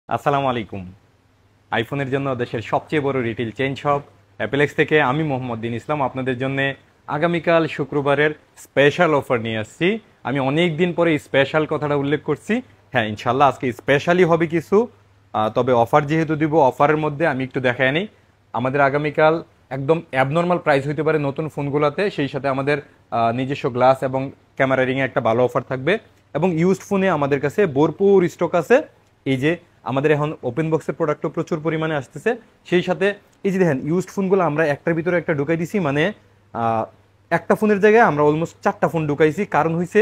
আসসালামু আলাইকুম। আইফোনের জন্য দেশের সবচেয়ে বড় রিটেল চেইন শপ অ্যাপেলেক্স থেকে আমি মোহাম্মদ দিন ইসলাম আপনাদের জন্য আগামীকাল শুক্রবারের স্পেশাল অফার নিয়ে আসছি। আমি অনেক দিন পরে স্পেশাল কথাটা উল্লেখ করছি। হ্যাঁ, ইনশাল্লাহ আজকে স্পেশালি হবে কিছু, তবে অফার যেহেতু দিব, অফারের মধ্যে আমি একটু দেখাই নিই। আমাদের আগামীকাল একদম অ্যাবনর্মাল প্রাইস হইতে পারে নতুন ফোনগুলোতে, সেই সাথে আমাদের নিজস্ব গ্লাস এবং ক্যামেরা রিংয়ে একটা ভালো অফার থাকবে এবং ইউজড ফোনে আমাদের কাছে ভরপুর স্টক আছে। এই যে আমাদের এখন ওপেন বক্সের প্রোডাক্টও প্রচুর পরিমাণে আসতেছে, সেই সাথে এই যে দেখেন ইউজড ফোনগুলো আমরা একটার ভিতরে একটা ঢুকাই দিছি, মানে একটা ফোনের জায়গায় আমরা অলমোস্ট 4টা ফোন ঢুকাইছি। কারণ হয়েছে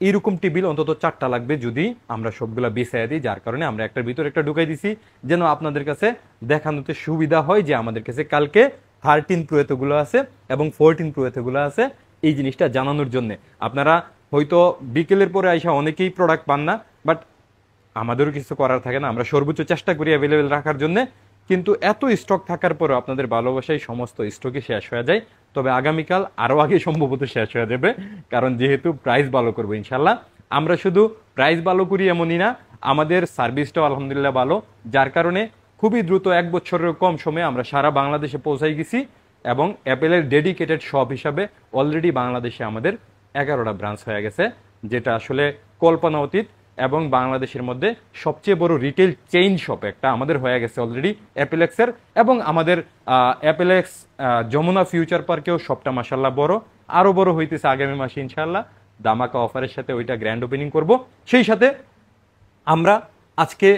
এইরকম টেবিল অন্তত 4টা লাগবে যদি আমরা সবগুলা বেছাইয়া দিই, যার কারণে আমরা একটার ভিতরে একটা ঢুকাই দিছি, যেন আপনাদের কাছে দেখানোতে সুবিধা হয় যে আমাদের কাছে কালকে 13 প্রো এতগুলো আছে এবং 14 প্রো এতগুলো আছে। এই জিনিসটা জানানোর জন্য আপনারা হয়তো বিকেলের পরে আইসা অনেকেই প্রোডাক্ট পান না, বাট আমাদেরও কিছু করার থাকে না, আমরা সর্বোচ্চ চেষ্টা করি অ্যাভেলেবেল রাখার জন্য। কিন্তু এত স্টক থাকার পরেও আপনাদের ভালোবাসায় সমস্ত স্টকই শেষ হয়ে যায়। তবে আগামীকাল আরও আগে সম্ভবত শেষ হয়ে যাবে, কারণ যেহেতু প্রাইস ভালো করবো ইনশাল্লাহ। আমরা শুধু প্রাইস ভালো করি এমনই না, আমাদের সার্ভিসটাও আলহামদুলিল্লাহ ভালো, যার কারণে খুবই দ্রুত 1 বছরের কম সময়ে আমরা সারা বাংলাদেশে পৌঁছাই গেছি এবং অ্যাপেলের ডেডিকেটেড শপ হিসাবে অলরেডি বাংলাদেশে আমাদের 11টা ব্রাঞ্চ হয়ে গেছে, যেটা আসলে কল্পনা অতীত। এবং বাংলাদেশের মধ্যে সবচেয়ে বড় রিটেল চেইন শপ একটা আমাদের হয়ে গেছে অলরেডি অ্যাপেলেক্সের। এবং আমাদের অ্যাপেলেক্স যমুনা ফিউচার পার্কেও শপটা মাসাল্লাহ বড়, আরও বড় হইতেছে আগামী মাসে ইনশাল্লাহ। দামাকা অফারের সাথে ওইটা গ্র্যান্ড ওপেনিং করব। সেই সাথে আমরা আজকে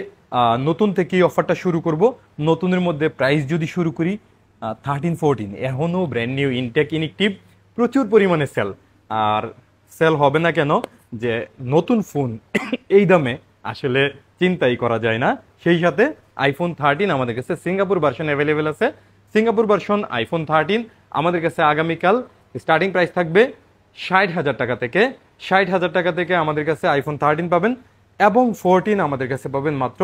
নতুন থেকেই অফারটা শুরু করব। নতুনের মধ্যে প্রাইস যদি শুরু করি 13-14 এখনও ব্র্যান্ড নিউ ইনটেক ইনএক্টিভ, প্রচুর পরিমাণে সেল। আর সেল হবে না কেন, যে নতুন ফোন এই দামে আসলে চিন্তাই করা যায় না। সেই সাথে আইফোন 13 আমাদের কাছে সিঙ্গাপুর ভার্সন অ্যাভেলেবেল আছে। সিঙ্গাপুর ভার্সন আইফোন 13 আমাদের কাছে আগামীকাল স্টার্টিং প্রাইস থাকবে 60,000 টাকা থেকে। 60,000 টাকা থেকে আমাদের কাছে আইফোন 13 পাবেন এবং 14 আমাদের কাছে পাবেন মাত্র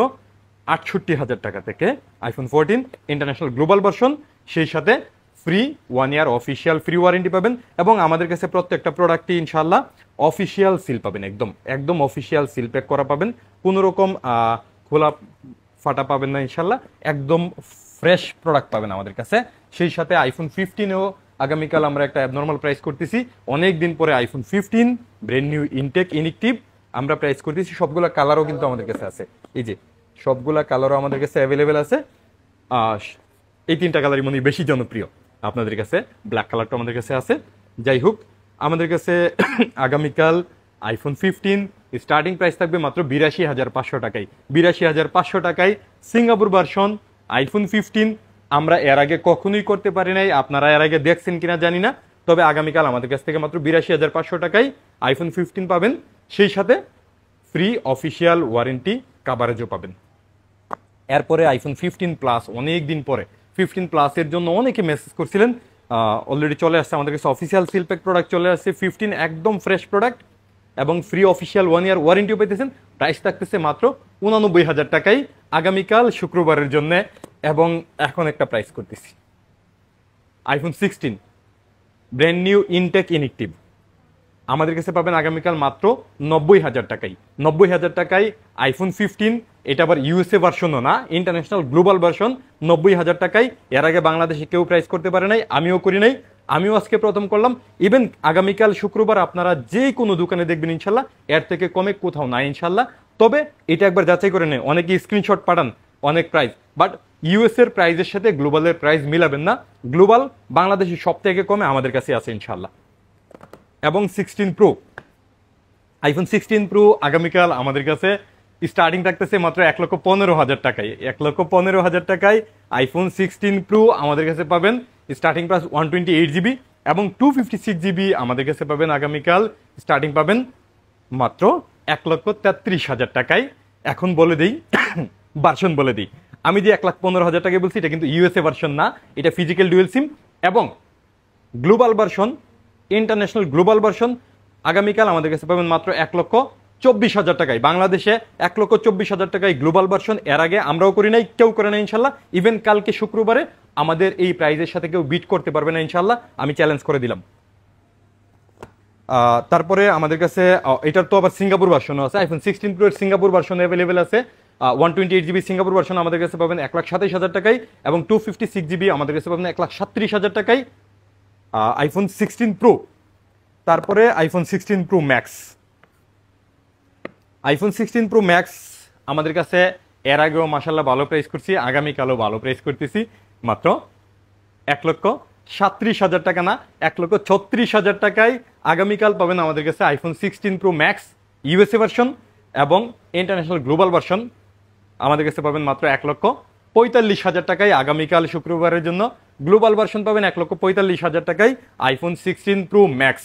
68,000 টাকা থেকে। আইফোন 14 ইন্টারন্যাশনাল গ্লোবাল ভার্সন, সেই সাথে ফ্রি 1 ইয়ার অফিসিয়াল ফ্রি ওয়ারেন্টি পাবেন এবং আমাদের কাছে প্রত্যেকটা প্রোডাক্টই ইনশাল্লাহ অফিসিয়াল সিল পাবেন, একদম একদম অফিসিয়াল সিল প্যাক করা পাবেন, কোনো রকম খোলা ফাটা পাবেন না ইনশাল্লাহ, একদম ফ্রেশ প্রোডাক্ট পাবেন আমাদের কাছে। সেই সাথে আইফোন 15ও আগামীকাল আমরা একটা অ্যাবনর্মাল প্রাইস করতেছি। অনেক দিন পরে iPhone 15 brand new intact inactive আমরা প্রাইস করতেছি। সবগুলা কালারও কিন্তু আমাদের কাছে আছে, এই যে সবগুলা কালারও আমাদের কাছে অ্যাভেলেবেল আছে। এই 3টা কালারই মনে বেশি জনপ্রিয় আপনাদের কাছে, ব্ল্যাক কালারটা আমাদের কাছে আছে। যাই হোক, আমাদের কাছে আগামীকাল আইফোন 15 স্টার্টিং প্রাইস থাকবে মাত্র 82,500 টাকায়। 82,500 টাকায় সিঙ্গাপুর ভার্সন আইফোন 15 আমরা এর আগে কখনোই করতে পারি নাই, আপনারা এর আগে দেখছেন কিনা জানি না, তবে আগামীকাল আমাদের কাছ থেকে মাত্র 82,500 টাকায় আইফোন 15 পাবেন। সেই সাথে ফ্রি অফিসিয়াল ওয়ারেন্টি কাভারেজও পাবেন। এরপরে আইফোন 15 প্লাস, অনেক দিন পরে 15 প্লাসের জন্য অনেকে মেসেজ করছিলেন, অলরেডি চলে আসছে আমাদের কাছে অফিসিয়াল সিলপ্যাক প্রোডাক্ট চলে আসছে। 15 একদম ফ্রেশ প্রোডাক্ট এবং ফ্রি অফিসিয়াল 1 ইয়ার ওয়ারেন্টিও পেতেছেন। প্রাইস থাকতেছে মাত্র 89,000 টাকায় আগামীকাল শুক্রবারের জন্য। এবং এখন একটা প্রাইস করতেছি iPhone 16 brand new intact inactive আমাদের কাছে পাবেন আগামীকাল মাত্র 90,000 টাকায়। 90,000 টাকায় আইফোন 15, এটা আবার ইউএসএ ভার্সনও না, ইন্টারন্যাশনাল গ্লোবাল ভার্সন। 90,000 টাকায় এর আগে বাংলাদেশে কেউ প্রাইস করতে পারে নাই, আমিও করি নাই, আমিও আজকে প্রথম করলাম। ইভেন আগামীকাল শুক্রবার আপনারা যে কোনো দোকানে দেখবেন ইনশাল্লাহ এর থেকে কমে কোথাও নাই ইনশাল্লাহ। তবে এটা একবার যাচাই করে নেই, অনেকে স্ক্রিনশট পাঠান অনেক প্রাইস, বাট ইউএসএর প্রাইসের সাথে গ্লোবালের প্রাইস মিলাবেন না। গ্লোবাল বাংলাদেশে সব থেকে কমে আমাদের কাছে আছে ইনশাল্লাহ। এবং 16 প্রো আইফোন 16 প্রো আগামীকাল আমাদের কাছে স্টার্টিং থাকতেছে মাত্র 1,15,000 টাকায়। 1,15,000 টাকায় আইফোন 16 প্রো আমাদের কাছে পাবেন। স্টার্টিং প্রাইস 128 জিবি এবং 256 জিবি আমাদের কাছে পাবেন আগামীকাল। স্টার্টিং পাবেন মাত্র 1,33,000 টাকায়। এখন বলে দিই ভার্সন বলে দিই, আমি যে 1,15,000 টাকায় বলছি এটা কিন্তু ইউএসএ ভার্সন না, এটা ফিজিক্যাল ডুয়েল সিম এবং global version, international global version আগামীকাল আমাদের কাছে পাবেন মাত্র 1,24,000 টাকায়। বাংলাদেশে 1,24,000 টাকায় গ্লোবাল ভার্সন এর আগে আমরাও করি নাই, কেউ করে না ইনশাল্লাহ। ইভেন কালকে শুক্রবারে আমাদের এই প্রাইজের সাথে কেউ বিট করতে পারবে না ইনশাল্লাহ, আমি চ্যালেঞ্জ করে দিলাম। তারপরে আমাদের কাছে এটার তো আবার সিঙ্গাপুর ভার্সনও আছে, আইফোন 16 প্রো এর সিঙ্গাপুর ভার্সন অ্যাভেলেবেল আছে। 128GB সিঙ্গাপুর ভার্সন আমাদের কাছে পাবেন 1,27,000 টাকায়, এবং 256GB আমাদের কাছে পাবেন 1,37,000 টাকায়। আইফোন 16 প্রো, তারপরে iPhone 16 pro max. IPhone 16 pro max আমাদের কাছে এর আগেও মাসাল্লাহ ভালো প্রাইস করছি, আগামীকালও ভালো প্রাইস করতেছি, মাত্র 1,37,000 টাকা না, 1,36,000 টাকায় আগামীকাল পাবেন আমাদের কাছে iPhone 16 pro max USA version, এবং ইন্টারন্যাশনাল গ্লোবাল ভার্সন আমাদের কাছে পাবেন মাত্র 1,45,000 টাকায় আগামীকাল শুক্রবারের জন্য। গ্লোবাল ভার্সন পাবেন 1,45,000 টাকায় আইফোন 16 প্রো ম্যাক্স।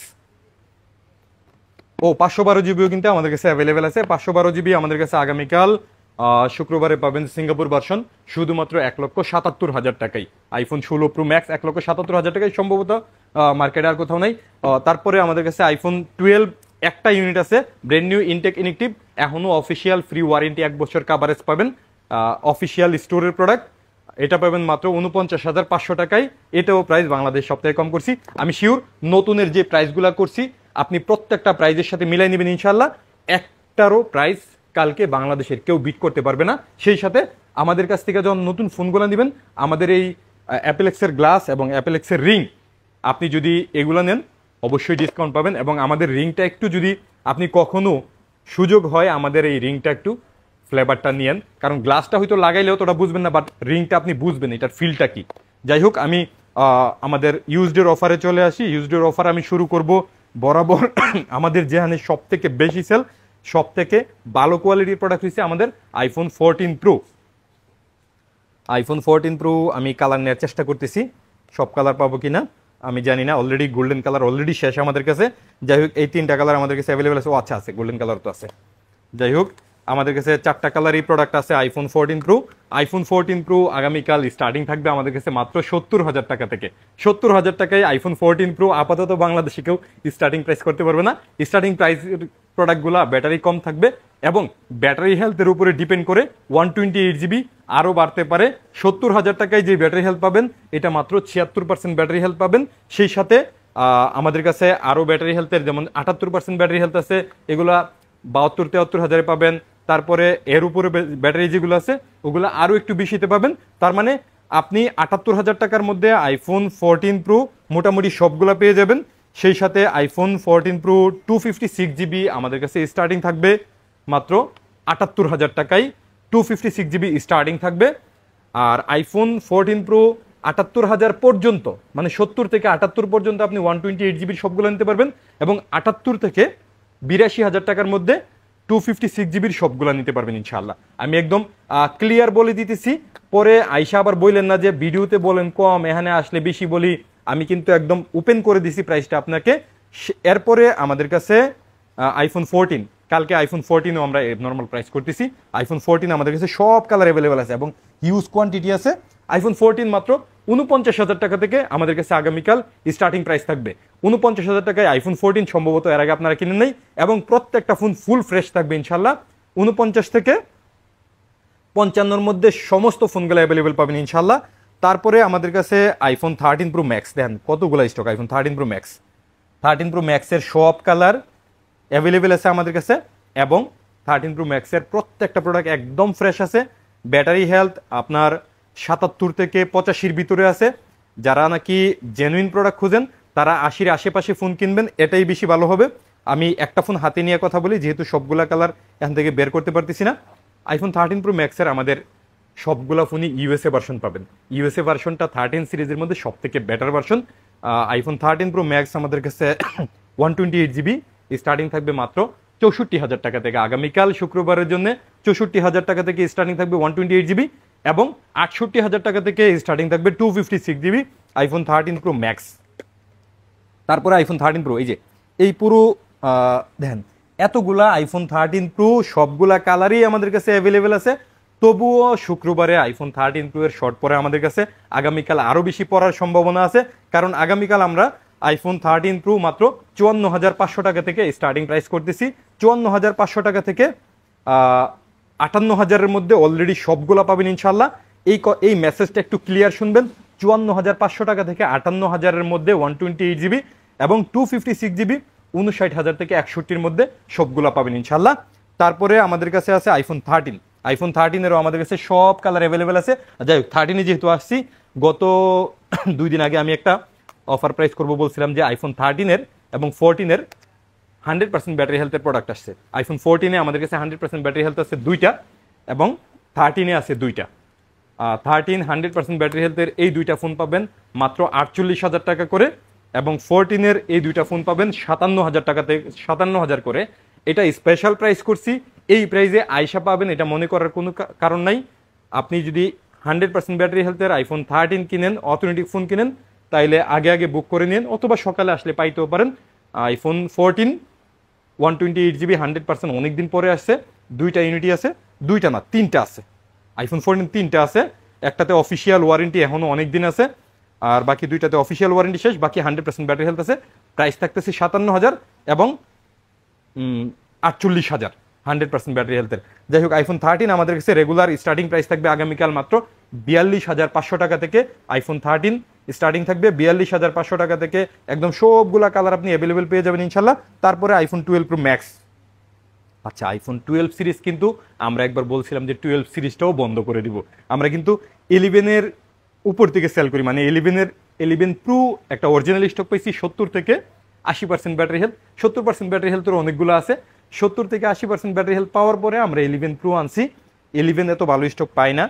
ও 512GBও কিন্তু আমাদের কাছে অ্যাভেলেবেল আছে। 512GB আমাদের কাছে আগামীকাল শুক্রবারে পাবেন সিঙ্গাপুর ভার্সন শুধুমাত্র 1,77,000 টাকায়। আইফোন 16 প্রো ম্যাক্স 1,77,000 টাকায়, সম্ভবত মার্কেটে আর কোথাও নেই। তারপরে আমাদের কাছে আইফোন 12 একটা ইউনিট আছে, ব্র্যান্ড নিউ ইনটেক ইনেকটিভ, এখনও অফিসিয়াল ফ্রি ওয়ারেন্টি 1 বছর কাভারেজ পাবেন, অফিসিয়াল স্টোরের প্রোডাক্ট। এটা পাবেন মাত্র 49,500 টাকায়। এটাও প্রাইস বাংলাদেশ সবথেকে কম করছি। আমি শিওর নতুনের যে প্রাইসগুলো করছি আপনি প্রত্যেকটা প্রাইজের সাথে মিলাই নেবেন ইনশাল্লাহ। একটারও প্রাইস কালকে বাংলাদেশের কেউ বিট করতে পারবে না। সেই সাথে আমাদের কাছ থেকে যখন নতুন ফোনগুলো নেবেন, আমাদের এই অ্যাপেলেক্সের গ্লাস এবং অ্যাপেলেক্সের রিং আপনি যদি এগুলো নেন অবশ্যই ডিসকাউন্ট পাবেন, এবং আমাদের রিংটা একটু যদি আপনি কখনো সুযোগ হয় আমাদের এই রিংটা একটু ফ্লেভারটা নিয়েন, কারণ গ্লাসটা হয়তো লাগাইলেও তোটা বুঝবেন না, বাট রিংটা আপনি বুঝবেন এটার ফিলটা কি। যাই হোক, আমি আমাদের ইউজডের অফারে চলে আসি। ইউজডের অফার আমি শুরু করব বরাবর আমাদের যেখানে সব থেকে বেশি সেল, সব থেকে ভালো কোয়ালিটির প্রোডাক্ট হচ্ছে আমাদের আইফোন 14 প্রো। আইফোন 14 প্রো আমি কালার নেওয়ার চেষ্টা করতেছি, সব কালার পাবো কিনা আমি জানি না। অলরেডি গোল্ডেন কালার অলরেডি শেষ আমাদের কাছে। যাই হোক, এই 3টা কালার আমাদের কাছে অ্যাভেলেবেল আছে। ও আচ্ছা, আছে গোল্ডেন কালার তো আছে। যাই হোক, আমাদের কাছে 4টা কালারই প্রোডাক্ট আছে আইফোন 14 প্রো। আইফোন 14 প্রো আগামীকাল স্টার্টিং থাকবে আমাদের কাছে মাত্র 70,000 টাকা থেকে। 70,000 টাকায় আইফোন 14 প্রো আপাতত বাংলাদেশে কেউ স্টার্টিং প্রাইস করতে পারবে না। স্টার্টিং প্রাইসের প্রোডাক্টগুলো ব্যাটারি কম থাকবে, এবং ব্যাটারি হেলথের উপরে ডিপেন্ড করে 128GB আরও বাড়তে পারে। 70,000 টাকায় যে ব্যাটারি হেলথ পাবেন এটা মাত্র 76% ব্যাটারি হেলথ পাবেন। সেই সাথে আমাদের কাছে আরও ব্যাটারি হেলথের যেমন 78% ব্যাটারি হেলথ আছে, এগুলা 72-73 পাবেন। তারপরে এর উপরে ব্যাটারি যেগুলো আছে ওগুলো আরও একটু বেশিতে পাবেন। তার মানে আপনি 78,000 টাকার মধ্যে আইফোন 14 প্রো মোটামুটি সবগুলা পেয়ে যাবেন। সেই সাথে আইফোন 14 প্রো 256GB আমাদের কাছে স্টার্টিং থাকবে মাত্র 78,000 টাকায়। 256GB স্টার্টিং থাকবে। আর আইফোন 14 প্রো 78,000 পর্যন্ত, মানে 70 থেকে 78 পর্যন্ত আপনি 128GB সবগুলো নিতে পারবেন, এবং 78 থেকে 82,000 টাকার মধ্যে 256GB সবগুলো নিতে পারবেন ইনশাআল্লাহ। আমি একদম ক্লিয়ার বলে দিতেছি, পরে আইসা আবার বললেন না যে ভিডিওতে বলেন কম, এখানে আসলে বেশি বলি। আমি কিন্তু একদম ওপেন করে দিছি প্রাইসটা আপনাকে। এরপরে আমাদের কাছে আইফোন 14, কালকে আইফোন 14ও আমরা নর্মাল প্রাইস করতেছি। আইফোন 14 আমাদের কাছে সব কালার অ্যাভেলেবেল আছে এবং হিউজ কোয়ান্টিটি আছে। আইফোন 14 মাত্র 49,000 টাকা থেকে আমাদের কাছে আগামীকাল স্টার্টিং প্রাইস থাকবে। 49,000 টাকায় আইফোন 14 সম্ভবত এর আগে আপনারা কিনেন নাই, এবং প্রত্যেকটা ফোন ফুল ফ্রেশ থাকবে ইনশাল্লাহ। 49 থেকে 55-র মধ্যে সমস্ত ফোনগুলো অ্যাভেলেবেল পাবেন ইনশাল্লাহ। তারপরে আমাদের কাছে আইফোন 13 প্রো ম্যাক্স, দেখেন কতগুলো stock iPhone 13 pro max. 13 pro ম্যাক্সের সব কালার অ্যাভেলেবেল আছে আমাদের কাছে, এবং 13 প্রো ম্যাক্সের প্রত্যেকটা প্রোডাক্ট একদম ফ্রেশ আছে। ব্যাটারি হেলথ আপনার 77 থেকে 85-র ভিতরে আছে। যারা নাকি জেনুইন প্রোডাক্ট খুঁজেন তারা 80-র আশেপাশে ফোন কিনবেন, এটাই বেশি ভালো হবে। আমি একটা ফোন হাতে নিয়ে কথা বলি, যেহেতু সবগুলা কালার এখান থেকে বের করতে পারতেছি না। আইফোন 13 প্রো ম্যাক্সের আমাদের সবগুলা ফোনই ইউএসএ ভার্সন পাবেন। ইউএসএ ভার্সনটা 13 সিরিজের মধ্যে সব থেকে better version. IPhone 13 pro max আমাদের কাছে 128GB স্টার্টিং থাকবে মাত্র 64,000 টাকা থেকে। আগামীকাল শুক্রবারের জন্য 64,000 টাকা থেকে স্টার্টিং থাকবে 128GB, এবং 68,000 টাকা থেকে স্টার্টিং থাকবে 256GB আইফোন 13 প্রো ম্যাক্স। তারপরে আইফোন 13 প্রো, এই যে এই পুরো দেখেন এতগুলা আইফোন 13 প্রো সবগুলা কালারই আমাদের কাছে অ্যাভেলেবেল আছে। তবুও শুক্রবারে আইফোন 13 প্রো এর শর্ট পরে আমাদের কাছে আগামীকাল আরও বেশি পড়ার সম্ভাবনা আছে, কারণ আগামীকাল আমরা আইফোন 13 প্রো মাত্র 54,500 টাকা থেকে স্টার্টিং প্রাইস করতেছি। 54,500 টাকা থেকে 58,000-এর মধ্যে অলরেডি সবগুলা পাবেন ইনশাল্লাহ। এই মেসেজটা একটু ক্লিয়ার শুনবেন। 54,500 টাকা থেকে 58,000-এর মধ্যে 128GB, এবং 256GB 59,000 থেকে 61-র মধ্যে সবগুলা পাবেন ইনশাল্লাহ। তারপরে আমাদের কাছে আছে আইফোন 13। আইফোন 13-এরও আমাদের কাছে সব কালার অ্যাভেলেবেল আছে। যাই হোক 13-এ যেহেতু আসছি, গত 2 দিন আগে আমি একটা অফার প্রাইস করব বলছিলাম যে আইফোন 13-এর এবং 14-এর 100% ব্যাটারি হেলথের প্রোডাক্ট আসছে। আইফোন 14-এ আমাদের কাছে 100% ব্যাটারি হেলথ আছে 2টা এবং 13-এ আছে 2টা। 13 100% ব্যাটারি হেলথের এই 2টা ফোন পাবেন মাত্র 48,000 টাকা করে, এবং 14-এর এই 2টা ফোন পাবেন 57,000 টাকাতে, 57,000 করে। এটা স্পেশাল প্রাইস করছি, এই প্রাইসে আইসা পাবেন এটা মনে করার কোনো কারণ নাই। আপনি যদি 100% ব্যাটারি হেলথের আইফোন 13 কিনেন, অথেন্টিক ফোন কিনেন, তাইলে আগে আগে বুক করে নিন, অথবা সকালে আসলে পাইতেও পারেন। আইফোন 14 128GB 100% অনেকদিন পরে আসছে, 2টা ইউনিটি আছে, 2টা না 3টা আছে। আইফোন 14 3টা আছে, একটাতে অফিসিয়াল ওয়ারেন্টি এখনও অনেক দিন আছে, আর বাকি 2টাতে অফিসিয়াল ওয়ারেন্টি শেষ, বাকি 100% ব্যাটারি হেলথ আছে। প্রাইস থাকতেছে 57,000 এবং 48,000 100% ব্যাটারি হেলথের। যাই হোক আইফোন 13 আমাদের কাছে রেগুলার স্টার্টিং প্রাইস থাকবে আগামীকাল মাত্র 42,500 টাকা থেকে। আইফোন 13 স্টার্টিং থাকবে 42,500 টাকা থেকে, একদম সবগুলা কালার আপনি অ্যাভেলেবেল পেয়ে যাবেন ইনশাল্লাহ। তারপরে আইফোন 12 প্রো ম্যাক্স। আচ্ছা, আইফোন 12 সিরিজ কিন্তু আমরা একবার বলছিলাম যে 12 সিরিজটাও বন্ধ করে দিব। আমরা কিন্তু 11-এর উপর থেকে সেল করি, মানে 11 প্রো একটা অরিজিনাল স্টক পাইছি 70 থেকে 80% ব্যাটারি হেলথ। 70% ব্যাটারি হেলথের অনেকগুলো আছে, 70 থেকে 80% ব্যাটারি হেলথ পাওয়ার পরে আমরা 11 প্রো আনছি। 11 এত ভালো স্টক পাই না,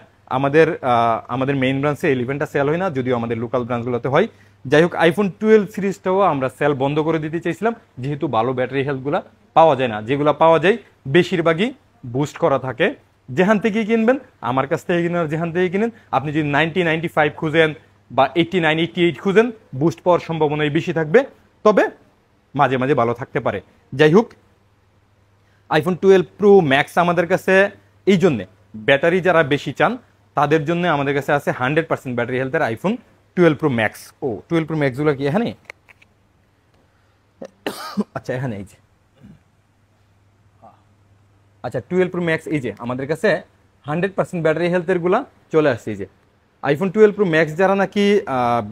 আমাদের মেইন ব্রাঞ্চে 11টা সেল হয় না, যদিও আমাদের লোকাল ব্রাঞ্চগুলোতে হয়। যাই হোক আইফোন 12 সিরিজটাও আমরা সেল বন্ধ করে দিতে চাইছিলাম, যেহেতু ভালো ব্যাটারি হেলথগুলো পাওয়া যায় না। যেগুলো পাওয়া যায় বেশিরভাগই বুস্ট করা থাকে। যেখান থেকেই কিনবেন, আমার কাছ থেকে কিনেন, যেখান থেকে কিনেন, আপনি যদি 90 95 খুঁজেন বা 89 88 খুঁজেন, বুস্ট পাওয়ার সম্ভাবনাই বেশি থাকবে, তবে মাঝে মাঝে ভালো থাকতে পারে। যাই হোক আইফোন 12 প্রো ম্যাক্স আমাদের কাছে এই জন্যে, ব্যাটারি যারা বেশি চান তাদের জন্য আমাদের কাছে আছে 100% ব্যাটারি হেলথের আইফোন 12 প্রো ম্যাক্স। ও 12 প্রো ম্যাক্সগুলো কি এখানে? আচ্ছা এখানে এই যে, আচ্ছা 12 প্রো ম্যাক্স এই যে আমাদের কাছে 100% ব্যাটারি হেলথের গুলা চলে আসছে। এই যে আইফোন 12 প্রো ম্যাক্স যারা নাকি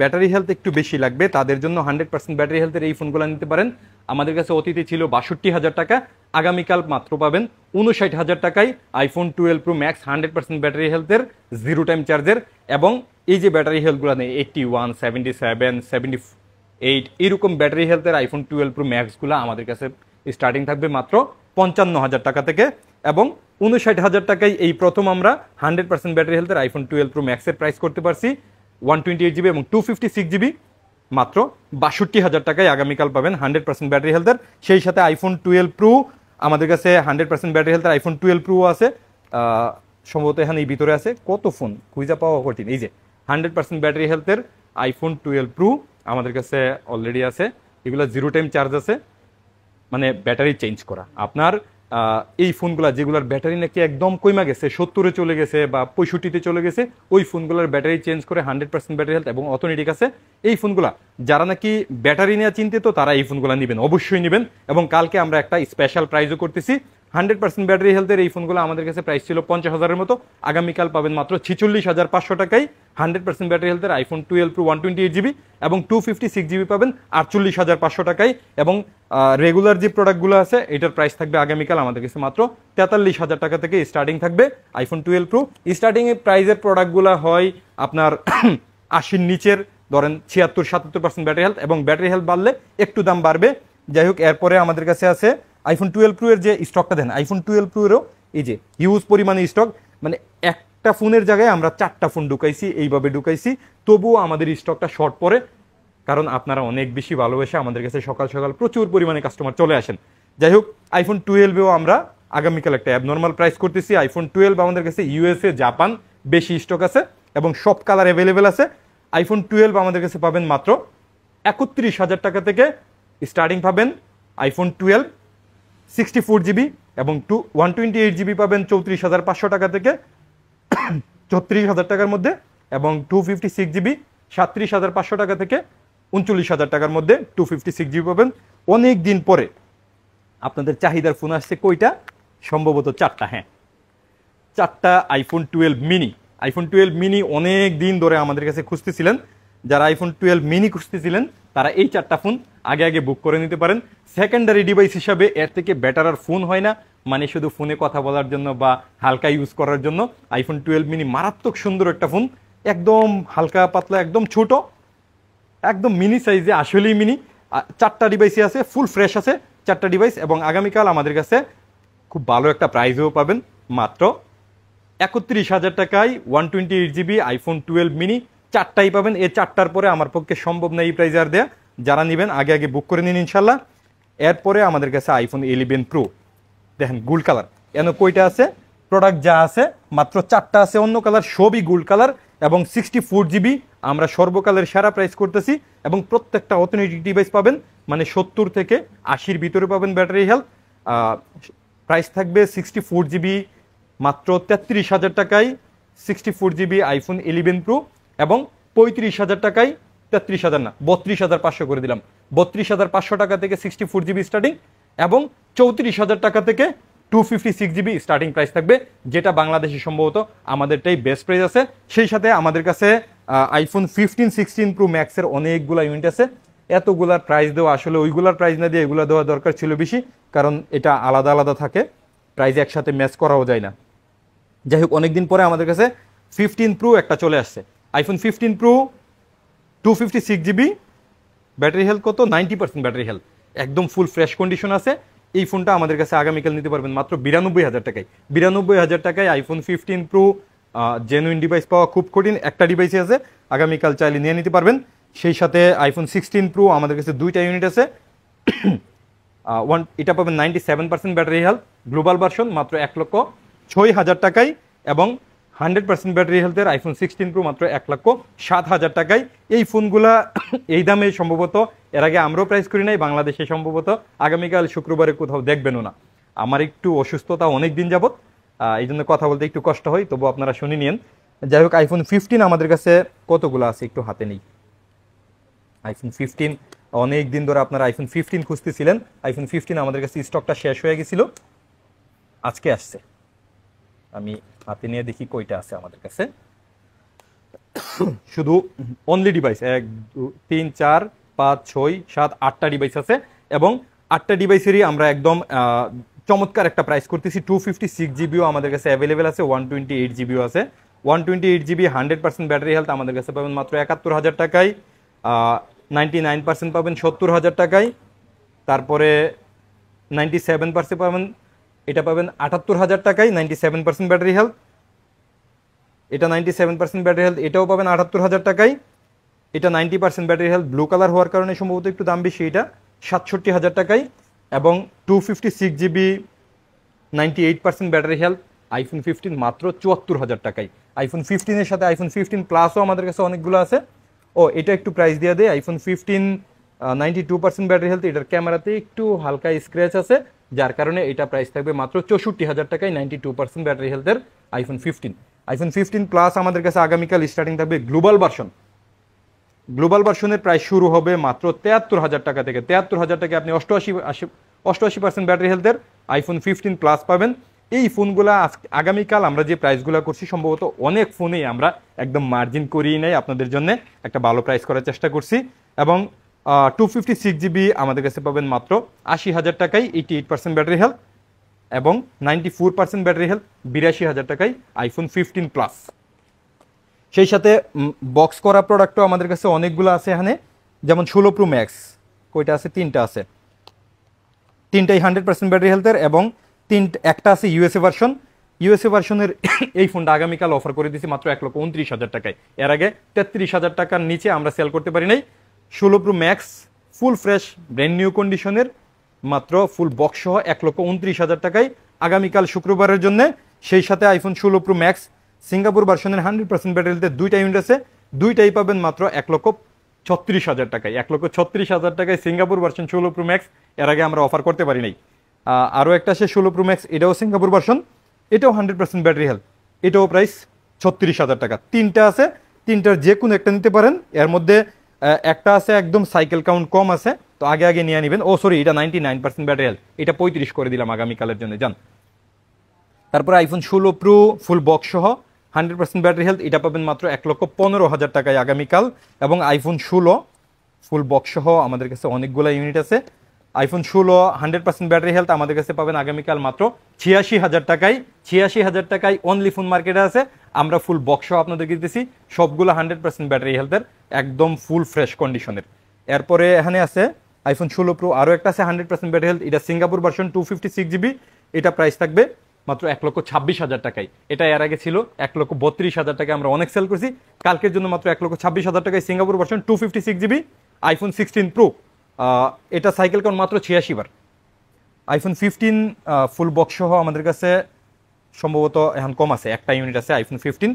ব্যাটারি হেলথ একটু বেশি লাগবে তাদের জন্য 100% ব্যাটারি হেলথের এই ফোনগুলো নিতে পারেন। আমাদের কাছে অতীতে ছিল 62,000 টাকা, আগামীকাল মাত্র পাবেন 59,000 টাকায় আইফোন 12 প্রো ম্যাক্স 100% ব্যাটারি হেলথের 0 টাইম চার্জের। এবং এই যে ব্যাটারি হেলথগুলো নেই 81 77 78 এরকম ব্যাটারি হেলথের আইফোন 12 প্রো ম্যাক্সগুলো আমাদের কাছে স্টার্টিং থাকবে মাত্র 55,000 টাকা থেকে, এবং 59,000 টাকায় এই প্রথম আমরা 100% ব্যাটারি হেলথের আইফোন 12 প্রো ম্যাক্সের প্রাইস করতে পারছি। 128GB এবং 256GB মাত্র 62,000 টাকায় আগামীকাল পাবেন 100% ব্যাটারি হেলথের। সেই সাথে আইফোন 12 প্রো আমাদের কাছে 100% ব্যাটারি হেলথের আইফোন 12 প্রো আছে, সম্ভবত এখানে এই ভিতরে আছে। কত ফোন খুঁজে পাওয়া কঠিন। এই যে 100% ব্যাটারি হেলথের আইফোন 12 প্রো আমাদের কাছে অলরেডি আছে। এগুলো 0 টাইম চার্জ আছে, মানে ব্যাটারি চেঞ্জ করা। আপনার এই ফোনগুলো যেগুলোর ব্যাটারি নাকি একদম কমে গেছে, 70-এ চলে গেছে বা 65-তে চলে গেছে, ওই ফোনগুলোর ব্যাটারি চেঞ্জ করে 100% ব্যাটারি হেলথ এবং অথেন্টিক আছে। এই ফোনগুলো যারা নাকি ব্যাটারি নিয়ে চিন্তিত তারা এই ফোনগুলো নেবেন, অবশ্যই নেবেন। এবং কালকে আমরা একটা স্পেশাল প্রাইজও করতেছি। 100% ব্যাটারি হেলথের এই ফোনগুলো আমাদের কাছে প্রাইস ছিল 50,000-এর মতো, আগামীকাল পাবেন মাত্র 46,500 টাকায় 100% ব্যাটারি হেলথের আইফোন 12 প্রো 128GB এবং 256GB পাবেন 48,500 টাকায়। এবং রেগুলার যে প্রোডাক্টগুলো আছে এটার প্রাইস থাকবে আগামীকাল আমাদের কাছে মাত্র 43,000 টাকা থেকে স্টার্টিং থাকবে আইফোন 12 প্রো। স্টার্টিং এর প্রাইজের প্রোডাক্টগুলো হয় আপনার 80-র নিচের, ধরেন 76-77% ব্যাটারি হেলথ, এবং ব্যাটারি হেলথ বাড়লে একটু দাম বাড়বে। যাই হোক এরপরে আমাদের কাছে আছে আইফোন 12 প্রো এর যে স্টকটা দেন, আইফোন 12 প্রো এরও এই যে হিউজ পরিমাণে স্টক, মানে একটা ফোনের জায়গায় আমরা 4টা ফোন ঢুকাইছি, এইভাবে ঢুকাইছি, তবুও আমাদের স্টকটা শর্ট পড়ে, কারণ আপনারা অনেক বেশি ভালোবেসে আমাদের কাছে সকাল সকাল প্রচুর পরিমাণে কাস্টমার চলে আসেন। যাই হোক আইফোন 12-এও আমরা আগামীকাল একটা অ্যাবনর্মাল প্রাইস করতেছি। আইফোন 12 আমাদের কাছে ইউএসএ, জাপান বেশি স্টক আছে এবং সব কালার অ্যাভেলেবেল আছে। আইফোন 12 আমাদের কাছে পাবেন মাত্র 31,000 টাকা থেকে স্টার্টিং পাবেন আইফোন 12 64GB এবং 128GB পাবেন 34,500 টাকা থেকে 34,000 টাকার মধ্যে, এবং 256GB 37,500 টাকা থেকে 39,000 টাকার মধ্যে 256GB পাবেন। অনেক দিন পরে আপনাদের চাহিদার ফোন আসছে কয়টা? সম্ভবত 4টা। হ্যাঁ, 4টা আইফোন 12 মিনি। আইফোন 12 মিনি অনেক দিন ধরে আমাদের কাছে খুঁজতেছিলেন। যারা আইফোন 12 মিনি খুঁজতেছিলেন তারা এই 4টা ফোন আগে আগে বুক করে নিতে পারেন। সেকেন্ডারি ডিভাইস হিসাবে এর থেকে বেটার আর ফোন হয় না। মানে শুধু ফোনে কথা বলার জন্য বা হালকা ইউজ করার জন্য আইফোন 12 মিনি মারাত্মক সুন্দর একটা ফোন, একদম হালকা পাতলা, একদম ছোট, একদম মিনি সাইজে, আসলেই মিনি। 4টা ডিভাইসই আছে, ফুল ফ্রেশ আছে 4টা ডিভাইস। এবং আগামীকাল আমাদের কাছে খুব ভালো একটা প্রাইজও পাবেন, মাত্র 31,000 টাকায় 128GB আইফোন 12 মিনি 4টাই পাবেন। এই 4টার পরে আমার পক্ষে সম্ভব না এই প্রাইজে আর দেয়া। যারা নেবেন আগে আগে বুক করে নিন ইনশাল্লাহ। এরপরে আমাদের কাছে আইফোন 11 প্রো, দেখেন গোল্ড কালার, এন কয়টা আছে, প্রোডাক্ট যা আছে মাত্র 4টা আছে, অন্য কালার সবই গোল্ড কালার এবং 64GB আমরা সর্বকালের সেরা প্রাইস করতেছি। এবং প্রত্যেকটা অথেন্টিক ডিভাইস পাবেন, মানে 70 থেকে 80-র ভিতরে পাবেন ব্যাটারি হেলথ। প্রাইস থাকবে 64GB মাত্র 33,000 টাকায় 64GB আইফোন 11 প্রো, এবং 35,000 টাকায়, 33,000 না 32,500 করে দিলাম, 32,500 টাকা থেকে 64GB স্টার্টিং, এবং 34,000 টাকা থেকে 256GB স্টার্টিং প্রাইস থাকবে, যেটা বাংলাদেশে সম্ভবত আমাদেরটাই বেস্ট প্রাইস আছে। সেই সাথে আমাদের কাছে আইফোন 15, 16 প্রো ম্যাক্সের অনেকগুলা ইউনিট আছে। এতগুলার প্রাইস দেওয়া আসলে ওইগুলার প্রাইস না দিয়ে এগুলো দেওয়া দরকার ছিল বেশি, কারণ এটা আলাদা আলাদা থাকে, প্রাইস একসাথে ম্যাচ করাও যায় না। যাই হোক, অনেকদিন পরে আমাদের কাছে 15 প্রো একটা চলে আসছে, iPhone 15 pro 256GB battery health, কত 90% ব্যাটারি হেলথ, একদম ফুল ফ্রেশ কন্ডিশন আছে। এই ফোনটা আমাদের কাছে আগামীকাল নিতে পারবেন মাত্র 92,000 টাকায়। 92,000 টাকায় আইফোন 15 প্রো জেনুইন ডিভাইস পাওয়া খুব কঠিন, একটা ডিভাইসে আছে, আগামীকাল চাইলে নিয়ে নিতে পারবেন। সেই সাথে আইফোন 16 প্রো আমাদের কাছে 2টা ইউনিট আছে, এটা পাবেন 97% ব্যাটারি হেলথ গ্লোবাল ভার্সন মাত্র 1,06,000 টাকায়, এবং 100% ব্যাটারি হেলথের আইফোন 16 প্রো মাত্র 1,07,000 টাকায়। এই ফোনগুলা এই দামে সম্ভবত এর আগে আমরাও প্রাইস করি নাই, বাংলাদেশে সম্ভবত আগামীকাল শুক্রবারে কোথাও দেখবেনও না। আমার একটু অসুস্থতা অনেক দিন যাবত, এই জন্য কথা বলতে একটু কষ্ট হয়, তবু আপনারা শুনে নিন। যাই হোক, আইফোন 15 আমাদের কাছে কতগুলো আছে একটু হাতে নেই। আইফোন 15 অনেক দিন ধরে আপনারা আইফোন 15 খুঁজতেছিলেন, আইফোন 15 আমাদের কাছে স্টকটা শেষ হয়ে গেছিল, আজকে আসছে। আমি হাতে নিয়ে দেখি কয়টা আছে আমাদের কাছে। শুধু অনলি ডিভাইস 1 2 3 4 5 6 7 8টা ডিভাইস আছে, এবং 8টা ডিভাইসেরই আমরা একদম চমৎকার একটা প্রাইস করতেছি। 256GBও আমাদের কাছে অ্যাভেলেবেল আছে, 128GBও আছে। 128GB 100% ব্যাটারি হেলথ আমাদের কাছে পাবেন মাত্র 71,000 টাকায়, 99% পাবেন 70,000 টাকায়, তারপরে 97% পাবেন, এটা পাবেন 78,000 টাকায় 97% ব্যাটারি হেলথ, এটা 97% ব্যাটারি হেলথ, এটাও পাবেন 78,000 টাকায়, এটা 90% ব্যাটারি হেলথ, ব্লু কালার হওয়ার কারণে সম্ভবত একটু দাম বেশি, এটা 67,000 টাকায়, এবং 256GB 98% ব্যাটারি হেলথ আইফোন 15 মাত্র 74,000 টাকায়। আইফোন 15-এর সাথে আইফোন 15 প্লাসও আমাদের কাছে অনেকগুলো আছে। ও এটা একটু প্রাইস দিয়ে দেয়, আইফোন 15 92% ব্যাটারি হেলথ, এটার ক্যামেরাতে একটু হালকা স্ক্র্যাচ আছে, যার কারণে এটা প্রাইস থাকবে মাত্র 64,000 টাকায় 92% ব্যাটারি হেলথের আইফোন 15। আইফোন 15 প্লাস আমাদের কাছে আগামীকাল স্টার্টিং থাকবে গ্লোবাল ভার্সন। গ্লোবাল ভার্সনের প্রাইস শুরু হবে মাত্র 73,000 টাকা থেকে। 73,000 টাকা আপনি 88% ব্যাটারি হেলথের আইফোন 15 প্লাস পাবেন। এই ফোনগুলা আগামীকাল আমরা যে প্রাইসগুলো করছি সম্ভবত অনেক ফোনেই আমরা একদম মার্জিন করিয়ে নেই, আপনাদের জন্য একটা ভালো প্রাইস করার চেষ্টা করছি। এবং 256GB আমাদের কাছে পাবেন মাত্র 80,000 টাকায় 88% ব্যাটারি হেলথ, এবং 94% ব্যাটারি হেলথ 82,000 টাকায় আইফোন 15 প্লাস। সেই সাথে বক্স করা প্রোডাক্টও আমাদের কাছে অনেকগুলো আছে এখানে, যেমন 16 প্রো ম্যাক্স কয়টা আছে, 3টা আছে, 3টাই 100% ব্যাটারি হেলথের, এবং একটা আছে ইউএসএ ভার্সন। ইউএসএ ভার্সনের এই ফোনটা আগামীকাল অফার করে দিয়েছি মাত্র 1,29,000 টাকায়। এর আগে 33,000 টাকার নিচে আমরা সেল করতে পারি নাই। 16 pro max full fresh brand new কন্ডিশনের মাত্র ফুল বক্স সহ 1,29,000 টাকায় আগামীকাল শুক্রবারের জন্য। সেই সাথে আইফোন 16 প্রো ম্যাক্স সিঙ্গাপুর ভার্সনের 100% ব্যাটারিতে 2টা ইউনিট আছে, 2টাই পাবেন মাত্র 1,36,000 টাকায়। 1,36,000 টাকায় সিঙ্গাপুর ভার্সন 16 প্রো ম্যাক্স, এর আগে আমরা অফার করতে পারি নাই। আরও একটা আছে 16 প্রো ম্যাক্স, এটাও সিঙ্গাপুর ভার্সন, এটাও 100% ব্যাটারি হেলথ, এটাও প্রাইস 36,000 টাকা। 3টা আছে, 3টার যে কোনো একটা নিতে পারেন। এর মধ্যে একটা আছে একদম সাইকেল কাউন্ট কম আছে, তো আগে আগে নিয়ে নেবেন। ও সরি, এটা 99% ব্যাটারি হেলথ, এটা 35 করে দিলাম আগামীকালের জন্য, যান। তারপরে আইফোন 16 প্রো ফুল বক্স সহ 100% ব্যাটারি হেলথ, এটা পাবেন মাত্র 1,15,000 টাকায় আগামীকাল। এবং আইফোন 16 ফুল বক্স সহ আমাদের কাছে অনেকগুলো ইউনিট আছে, আইফোন 16 100% ব্যাটারি হেলথ আমাদের কাছে পাবেন আগামীকাল মাত্র 86,000 টাকায়। 86,000 টাকায় অনলি ফোন মার্কেটে আছে। আমরা ফুল বক্স আপনাদেরকে দিতেছি, সবগুলো 100% ব্যাটারি হেলথের, একদম ফুল ফ্রেশ কন্ডিশনের। এরপরে এখানে আছে আইফোন 16 প্রো, আরও একটা আছে 100% ব্যাটারি হেলথ, এটা সিঙ্গাপুর ভার্সন 256 জিবি। এটা প্রাইস থাকবে মাত্র 1,26,000 টাকায়। এটা এর আগে ছিল 1,32,000 টাকায়, আমরা অনেক সেল করছি। কালকের জন্য মাত্র 1,26,000 টাকায় Singapore version 256 GB iPhone 16 pro. এটা সাইকেল কাউন্ট মাত্র 86 বার। আইফোন 15 ফুল বক্স সহ আমাদের কাছে সম্ভবত এখন কম আছে, একটা ইউনিট আছে আইফোন 15,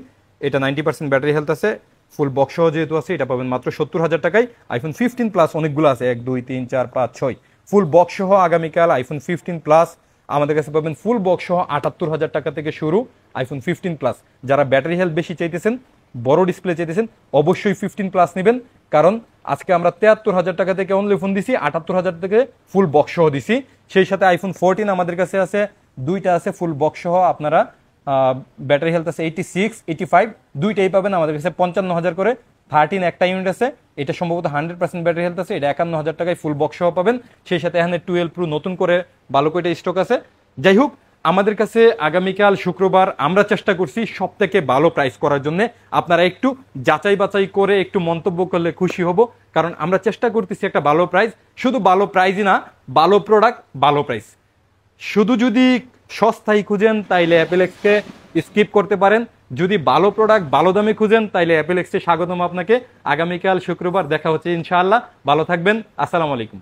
এটা 90% ব্যাটারি হেলথ আছে, ফুল বক্স সহ যেহেতু আছে এটা পাবেন মাত্র 70,000 টাকায়। আইফোন 15 প্লাস অনেকগুলো আছে, 1 2 3 4 5 6 ফুল বক্স সহ আগামীকাল আইফোন 15 প্লাস আমাদের কাছে পাবেন ফুল বক্স সহ 78,000 টাকা থেকে শুরু আইফোন 15 প্লাস। যারা ব্যাটারি হেলথ বেশি চাইতেছেন, বড় ডিসপ্লে চাইতেছেন, অবশ্যই 15 প্লাস নেবেন, কারণ আজকে আমরা 73,000 টাকা থেকে অনলি ফোন দিছি, 78,000 থেকে ফুল বক্স সহ দিছি। সেই সাথে আইফোন 14 আমাদের কাছে আছে, দুইটা আছে ফুল বক্স সহ, আপনারা ব্যাটারি হেলথ আছে 86 85, দুইটাই পাবেন আমাদের কাছে 55,000 করে। 13 একটা ইউনিট আছে, এটা সম্ভবত 100% ব্যাটারি হেলথ আছে, এটা 51,000 টাকায় ফুল বক্স সহ পাবেন। সেই সাথে এখানে 12 প্রো নতুন করে ভালো করে স্টক আছে। যাই হোক, আমাদের কাছে আগামীকাল শুক্রবার আমরা চেষ্টা করছি সব থেকে ভালো প্রাইস করার জন্য। আপনারা একটু যাচাই বাছাই করে একটু মন্তব্য করলে খুশি হব, কারণ আমরা চেষ্টা করতেছি একটা ভালো প্রাইস। শুধু ভালো প্রাইসই না, ভালো প্রোডাক্ট ভালো প্রাইস। শুধু যদি সস্তায় খুঁজেন তাইলে অ্যাপেলেক্সকে স্কিপ করতে পারেন, যদি ভালো প্রোডাক্ট ভালো দামে খুঁজেন তাইলে অ্যাপেলেক্সে স্বাগতম আপনাকে। আগামীকাল শুক্রবার দেখা হচ্ছে ইনশাআল্লাহ। ভালো থাকবেন, আসসালামু আলাইকুম।